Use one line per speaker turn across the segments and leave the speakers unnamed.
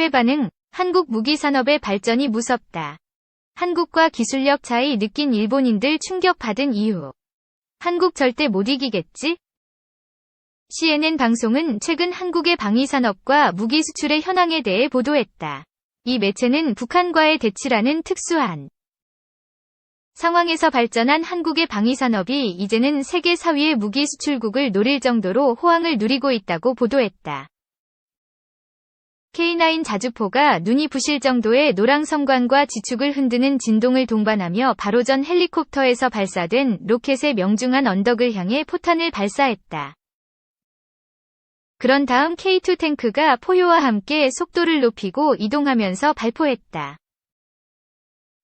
해외 반응, 한국 무기산업의 발전이 무섭다. 한국과 기술력 차이 느낀 일본인들 충격받은 이유. 한국 절대 못 이기겠지? CNN 방송은 최근 한국의 방위산업과 무기 수출의 현황에 대해 보도했다. 이 매체는 북한과의 대치라는 특수한 상황에서 발전한 한국의 방위산업이 이제는 세계 4위의 무기 수출국을 노릴 정도로 호황을 누리고 있다고 보도했다. K9 자주포가 눈이 부실 정도의 노랑 성광과 지축을 흔드는 진동을 동반하며 바로 전 헬리콥터에서 발사된 로켓의 명중한 언덕을 향해 포탄을 발사했다. 그런 다음 K2 탱크가 포효와 함께 속도를 높이고 이동하면서 발포했다.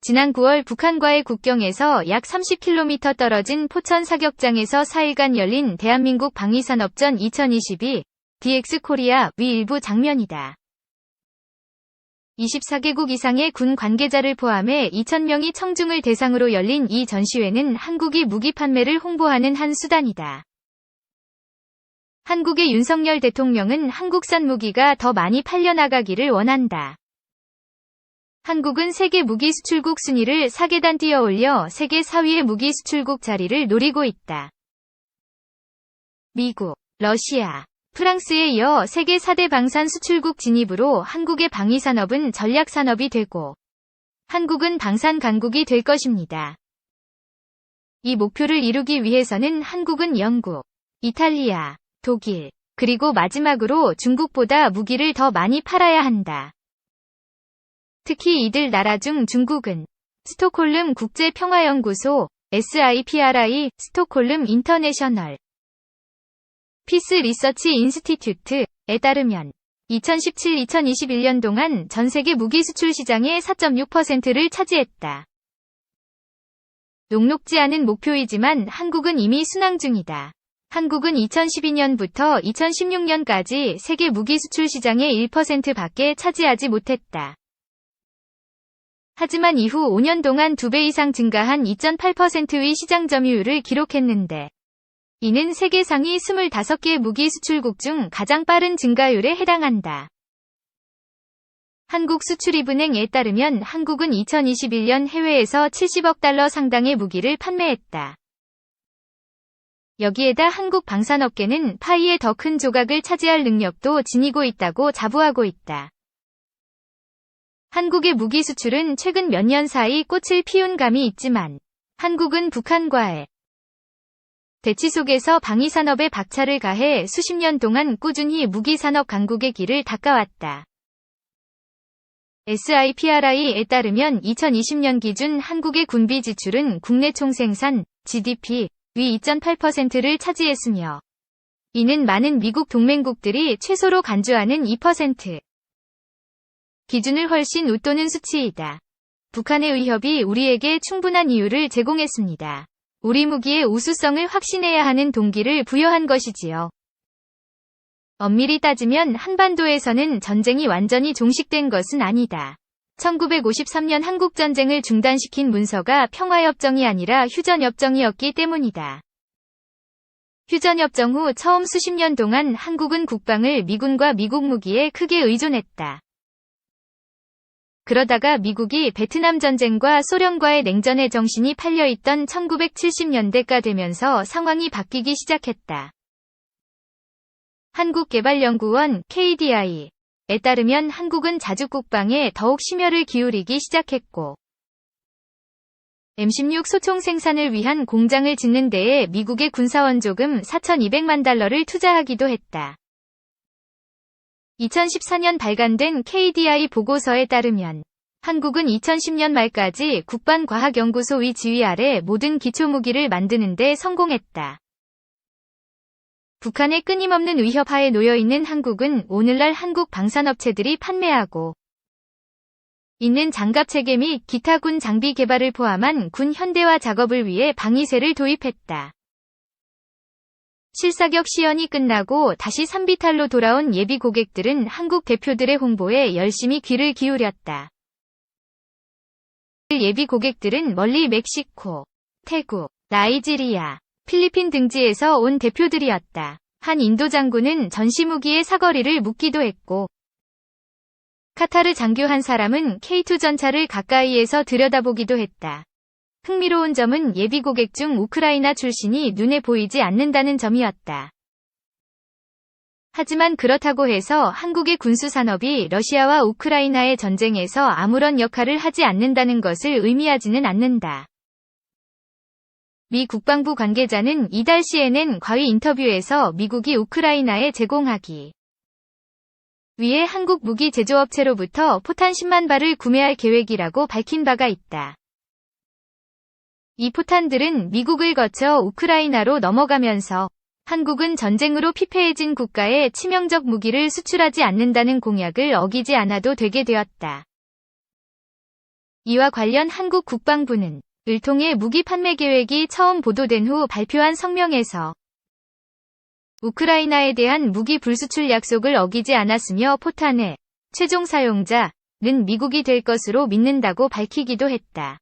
지난 9월 북한과의 국경에서 약 30km 떨어진 포천 사격장에서 4일간 열린 대한민국 방위산업전 2022 DX 코리아 위 일부 장면이다. 24개국 이상의 군 관계자를 포함해 2,000명이 청중을 대상으로 열린 이 전시회는 한국이 무기 판매를 홍보하는 한 수단이다. 한국의 윤석열 대통령은 한국산 무기가 더 많이 팔려나가기를 원한다. 한국은 세계 무기 수출국 순위를 4계단 뛰어올려 세계 4위의 무기 수출국 자리를 노리고 있다. 미국, 러시아, 프랑스에 이어 세계 4대 방산 수출국 진입으로 한국의 방위산업은 전략산업이 되고 한국은 방산 강국이 될 것입니다. 이 목표를 이루기 위해서는 한국은 영국, 이탈리아, 독일, 그리고 마지막으로 중국보다 무기를 더 많이 팔아야 한다. 특히 이들 나라 중 중국은 스톡홀름 국제평화연구소 SIPRI, 스톡홀름 인터내셔널 피스 리서치 인스티튜트에 따르면 2017-2021년 동안 전 세계 무기 수출 시장의 4.6%를 차지했다. 녹록지 않은 목표이지만 한국은 이미 순항 중이다. 한국은 2012년부터 2016년까지 세계 무기 수출 시장의 1%밖에 차지하지 못했다. 하지만 이후 5년 동안 2배 이상 증가한 2.8%의 시장 점유율을 기록했는데 이는 세계 상위 25개 무기 수출국 중 가장 빠른 증가율에 해당한다. 한국수출입은행에 따르면 한국은 2021년 해외에서 70억 달러 상당의 무기를 판매했다. 여기에다 한국 방산업계는 파이의 더 큰 조각을 차지할 능력도 지니고 있다고 자부하고 있다. 한국의 무기 수출은 최근 몇 년 사이 꽃을 피운 감이 있지만 한국은 북한과의 대치 속에서 방위산업에 박차를 가해 수십 년 동안 꾸준히 무기산업 강국의 길을 닦아왔다. SIPRI에 따르면 2020년 기준 한국의 군비 지출은 국내 총생산 GDP 위 2.8%를 차지했으며 이는 많은 미국 동맹국들이 최소로 간주하는 2% 기준을 훨씬 웃도는 수치이다. 북한의 위협이 우리에게 충분한 이유를 제공했습니다. 우리 무기의 우수성을 확신해야 하는 동기를 부여한 것이지요. 엄밀히 따지면 한반도에서는 전쟁이 완전히 종식된 것은 아니다. 1953년 한국전쟁을 중단시킨 문서가 평화협정이 아니라 휴전협정이었기 때문이다. 휴전협정 후 처음 수십 년 동안 한국은 국방을 미군과 미국 무기에 크게 의존했다. 그러다가 미국이 베트남 전쟁과 소련과의 냉전의 정신이 팔려있던 1970년대가 되면서 상황이 바뀌기 시작했다. 한국개발연구원 KDI에 따르면 한국은 자주 국방에 더욱 심혈을 기울이기 시작했고 M16 소총 생산을 위한 공장을 짓는 데에 미국의 군사원조금 4,200만 달러를 투자하기도 했다. 2014년 발간된 KDI 보고서에 따르면 한국은 2010년 말까지 국방과학연구소의 지휘 아래 모든 기초무기를 만드는 데 성공했다. 북한의 끊임없는 위협 하에 놓여있는 한국은 오늘날 한국 방산업체들이 판매하고 있는 장갑체계 및 기타 군 장비 개발을 포함한 군 현대화 작업을 위해 방위세를 도입했다. 실사격 시연이 끝나고 다시 산비탈로 돌아온 예비 고객들은 한국 대표들의 홍보에 열심히 귀를 기울였다. 예비 고객들은 멀리 멕시코, 태국, 나이지리아, 필리핀 등지에서 온 대표들이었다. 한 인도 장군은 전시무기의 사거리를 묻기도 했고 카타르 장교 한 사람은 K2 전차를 가까이에서 들여다보기도 했다. 흥미로운 점은 예비 고객 중 우크라이나 출신이 눈에 보이지 않는다는 점이었다. 하지만 그렇다고 해서 한국의 군수산업이 러시아와 우크라이나의 전쟁에서 아무런 역할을 하지 않는다는 것을 의미하지는 않는다. 미 국방부 관계자는 이달 CNN 과위 인터뷰에서 미국이 우크라이나에 제공하기 위해 한국 무기 제조업체로부터 포탄 10만 발을 구매할 계획이라고 밝힌 바가 있다. 이 포탄들은 미국을 거쳐 우크라이나로 넘어가면서 한국은 전쟁으로 피폐해진 국가에 치명적 무기를 수출하지 않는다는 공약을 어기지 않아도 되게 되었다. 이와 관련 한국 국방부는 을 통해 무기 판매 계획이 처음 보도된 후 발표한 성명에서 우크라이나에 대한 무기 불수출 약속을 어기지 않았으며 포탄의 최종 사용자는 미국이 될 것으로 믿는다고 밝히기도 했다.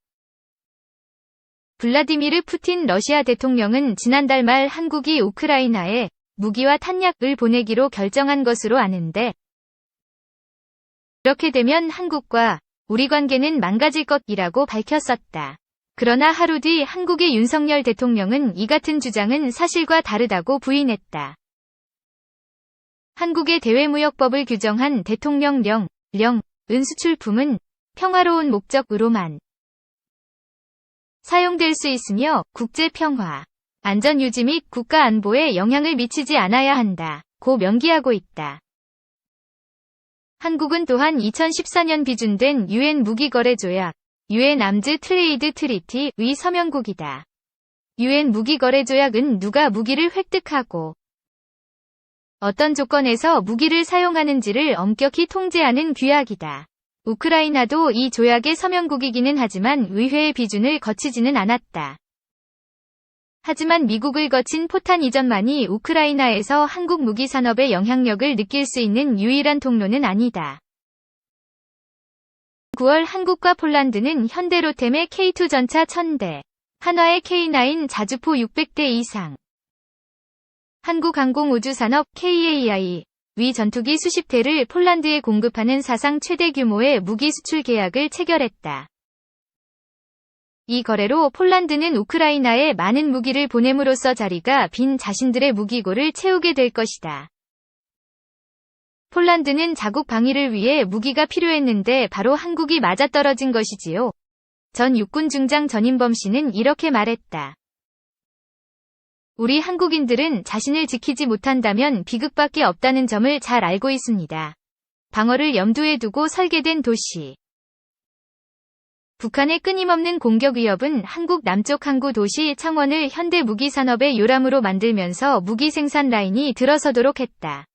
블라디미르 푸틴 러시아 대통령은 지난달 말 한국이 우크라이나에 무기와 탄약을 보내기로 결정한 것으로 아는데 이렇게 되면 한국과 우리 관계는 망가질 것이라고 밝혔었다. 그러나 하루 뒤 한국의 윤석열 대통령은 이 같은 주장은 사실과 다르다고 부인했다. 한국의 대외무역법을 규정한 대통령령은 수출품은 평화로운 목적으로만 사용될 수 있으며 국제평화, 안전유지 및 국가 안보에 영향을 미치지 않아야 한다고 명기하고 있다. 한국은 또한 2014년 비준된 유엔 무기거래조약 유엔 암즈 트레이드 트리티의 서명국이다. 유엔 무기거래조약은 누가 무기를 획득하고 어떤 조건에서 무기를 사용하는지를 엄격히 통제하는 규약이다. 우크라이나도 이 조약의 서명국이기는 하지만 의회의 비준을 거치지는 않았다. 하지만 미국을 거친 포탄 이전만이 우크라이나에서 한국 무기 산업의 영향력을 느낄 수 있는 유일한 통로는 아니다. 9월 한국과 폴란드는 현대로템의 K2 전차 1000대, 한화의 K9 자주포 600대 이상, 한국항공우주산업 KAI, 위 전투기 수십 대를 폴란드에 공급하는 사상 최대 규모의 무기 수출 계약을 체결했다. 이 거래로 폴란드는 우크라이나에 많은 무기를 보냄으로써 자리가 빈 자신들의 무기고를 채우게 될 것이다. 폴란드는 자국 방위를 위해 무기가 필요했는데 바로 한국이 맞아떨어진 것이지요. 전 육군 중장 전인범 씨는 이렇게 말했다. 우리 한국인들은 자신을 지키지 못한다면 비극밖에 없다는 점을 잘 알고 있습니다. 방어를 염두에 두고 설계된 도시. 북한의 끊임없는 공격 위협은 한국 남쪽 항구 도시 창원을 현대 무기 산업의 요람으로 만들면서 무기 생산 라인이 들어서도록 했다.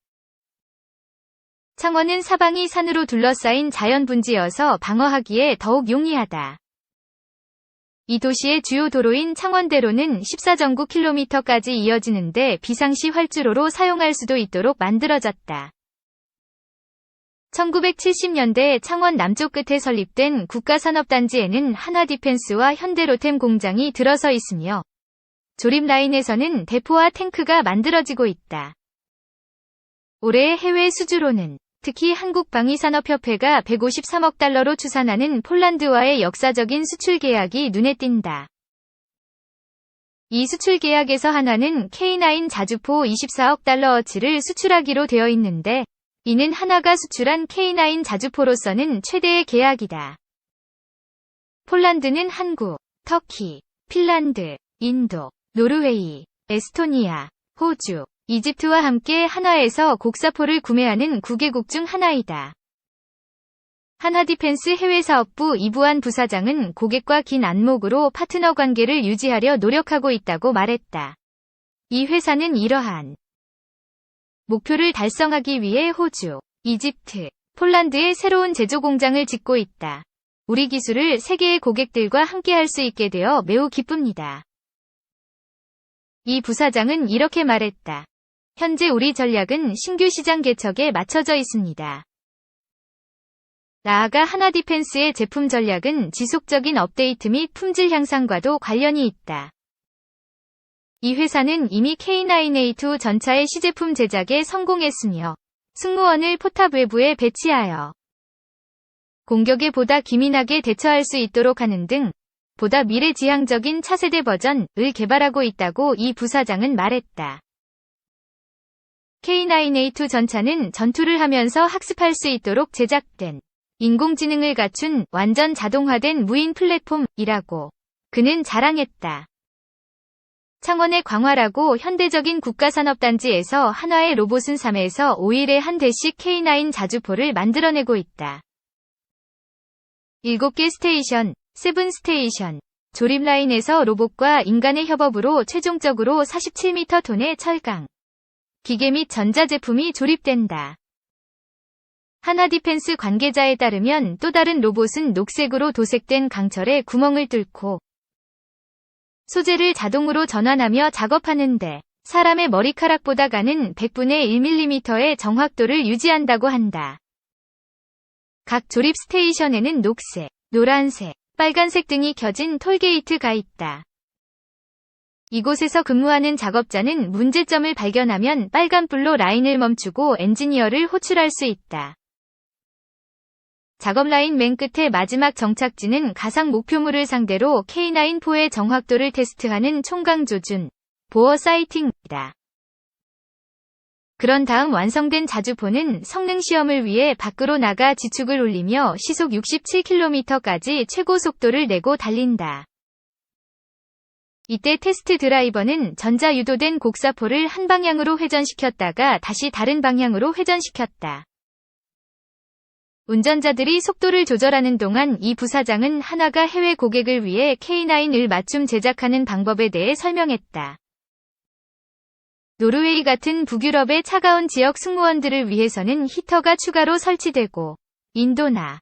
창원은 사방이 산으로 둘러싸인 자연 분지여서 방어하기에 더욱 용이하다. 이 도시의 주요 도로인 창원대로는 14.9km까지 이어지는데 비상시 활주로로 사용할 수도 있도록 만들어졌다. 1970년대 창원 남쪽 끝에 설립된 국가산업단지에는 한화디펜스와 현대로템 공장이 들어서 있으며 조립 라인에서는 대포와 탱크가 만들어지고 있다. 올해의 해외 수주로는 특히 한국방위산업협회가 153억 달러로 추산하는 폴란드와의 역사적인 수출 계약이 눈에 띈다. 이 수출 계약에서 한화는 K9 자주포 24억 달러어치를 수출하기로 되어 있는데 이는 한화가 수출한 K9 자주포로서는 최대의 계약이다. 폴란드는 한국, 터키, 핀란드, 인도, 노르웨이, 에스토니아, 호주, 이집트와 함께 한화에서 곡사포를 구매하는 9개국 중 하나이다. 한화디펜스 해외사업부 이부한 부사장은 고객과 긴 안목으로 파트너 관계를 유지하려 노력하고 있다고 말했다. 이 회사는 이러한 목표를 달성하기 위해 호주, 이집트, 폴란드에 새로운 제조 공장을 짓고 있다. 우리 기술을 세계의 고객들과 함께 할 수 있게 되어 매우 기쁩니다. 이 부사장은 이렇게 말했다. 현재 우리 전략은 신규 시장 개척에 맞춰져 있습니다. 나아가 한화디펜스의 제품 전략은 지속적인 업데이트 및 품질 향상과도 관련이 있다. 이 회사는 이미 K9A2 전차의 시제품 제작에 성공했으며 승무원을 포탑 외부에 배치하여 공격에 보다 기민하게 대처할 수 있도록 하는 등 보다 미래지향적인 차세대 버전을 개발하고 있다고 이 부사장은 말했다. K9A2 전차는 전투를 하면서 학습할 수 있도록 제작된 인공지능을 갖춘 완전 자동화된 무인 플랫폼이라고 그는 자랑했다. 창원의 광활하고 현대적인 국가산업단지에서 한화의 로봇은 3에서 5일에 한 대씩 K9 자주포를 만들어내고 있다. 7개 스테이션, 7 스테이션, 조립 라인에서 로봇과 인간의 협업으로 최종적으로 47m 톤의 철강, 기계 및 전자제품이 조립된다. 한화디펜스 관계자에 따르면 또 다른 로봇은 녹색으로 도색된 강철에 구멍을 뚫고 소재를 자동으로 전환하며 작업하는데 사람의 머리카락보다 가는 100분의 1mm의 정확도를 유지한다고 한다. 각 조립 스테이션에는 녹색, 노란색, 빨간색 등이 켜진 톨게이트가 있다. 이곳에서 근무하는 작업자는 문제점을 발견하면 빨간불로 라인을 멈추고 엔지니어를 호출할 수 있다. 작업 라인 맨 끝에 마지막 정착지는 가상 목표물을 상대로 K9포의 정확도를 테스트하는 총강 조준, 보어 사이팅이다. 그런 다음 완성된 자주포는 성능 시험을 위해 밖으로 나가 지축을 올리며 시속 67km까지 최고 속도를 내고 달린다. 이때 테스트 드라이버는 전자 유도된 곡사포를 한 방향으로 회전시켰다가 다시 다른 방향으로 회전시켰다. 운전자들이 속도를 조절하는 동안 이 부사장은 한화가 해외 고객을 위해 K9을 맞춤 제작하는 방법에 대해 설명했다. 노르웨이 같은 북유럽의 차가운 지역 승무원들을 위해서는 히터가 추가로 설치되고 인도나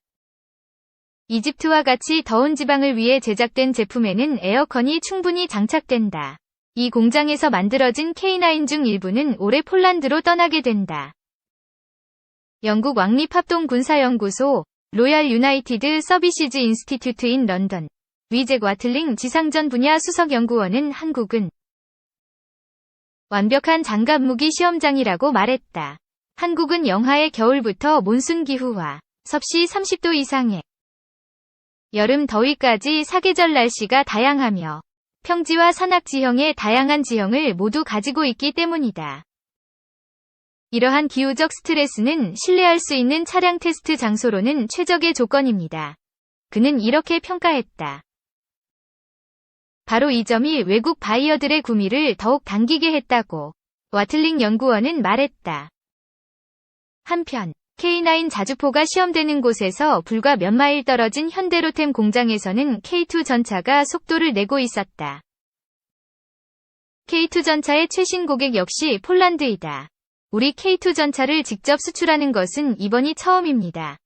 이집트와 같이 더운 지방을 위해 제작된 제품에는 에어컨이 충분히 장착된다. 이 공장에서 만들어진 K9 중 일부는 올해 폴란드로 떠나게 된다. 영국 왕립합동 군사연구소, 로얄 유나이티드 서비시즈 인스티튜트 인 런던, 위잭 와틀링 지상전 분야 수석연구원은 한국은 완벽한 장갑 무기 시험장이라고 말했다. 한국은 영하의 겨울부터 몬순 기후와 섭씨 30도 이상의 여름 더위까지 사계절 날씨가 다양하며 평지와 산악 지형의 다양한 지형을 모두 가지고 있기 때문이다. 이러한 기후적 스트레스는 신뢰할 수 있는 차량 테스트 장소로는 최적의 조건입니다. 그는 이렇게 평가했다. 바로 이 점이 외국 바이어들의 구미를 더욱 당기게 했다고 와틀링 연구원은 말했다. 한편 K9 자주포가 시험되는 곳에서 불과 몇 마일 떨어진 현대로템 공장에서는 K2 전차가 속도를 내고 있었다. K2 전차의 최신 고객 역시 폴란드이다. 우리 K2 전차를 직접 수출하는 것은 이번이 처음입니다.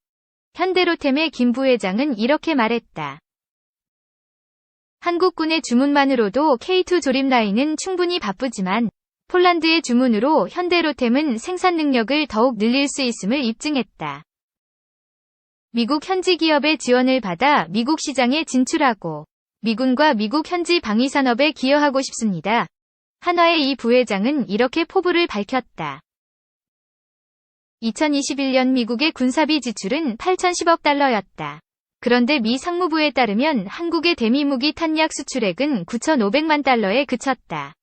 현대로템의 김 부회장은 이렇게 말했다. 한국군의 주문만으로도 K2 조립 라인은 충분히 바쁘지만 폴란드의 주문으로 현대로템은 생산 능력을 더욱 늘릴 수 있음을 입증했다. 미국 현지 기업의 지원을 받아 미국 시장에 진출하고 미군과 미국 현지 방위산업에 기여하고 싶습니다. 한화의 이 부회장은 이렇게 포부를 밝혔다. 2021년 미국의 군사비 지출은 8,010억 달러였다. 그런데 미 상무부에 따르면 한국의 대미무기 탄약 수출액은 9,500만 달러에 그쳤다.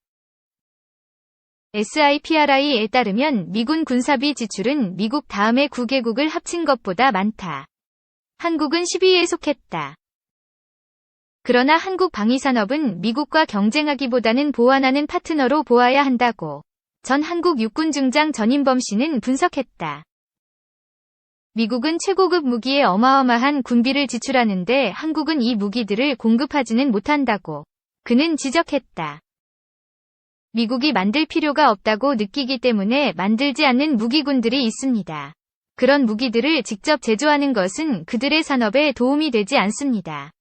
SIPRI에 따르면 미군 군사비 지출은 미국 다음에 9개국을 합친 것보다 많다. 한국은 10위에 속했다. 그러나 한국 방위산업은 미국과 경쟁하기보다는 보완하는 파트너로 보아야 한다고 전 한국 육군 중장 전인범 씨는 분석했다. 미국은 최고급 무기에 어마어마한 군비를 지출하는데 한국은 이 무기들을 공급하지는 못한다고 그는 지적했다. 미국이 만들 필요가 없다고 느끼기 때문에 만들지 않는 무기군들이 있습니다. 그런 무기들을 직접 제조하는 것은 그들의 산업에 도움이 되지 않습니다.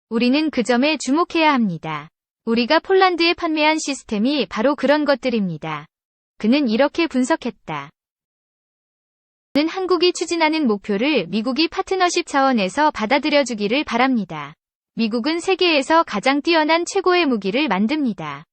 우리는 그 점에 주목해야 합니다. 우리가 폴란드에 판매한 시스템이 바로 그런 것들입니다. 그는 이렇게 분석했다. 는 한국이 추진하는 목표를 미국이 파트너십 차원에서 받아들여주기를 바랍니다. 미국은 세계에서 가장 뛰어난 최고의 무기를 만듭니다.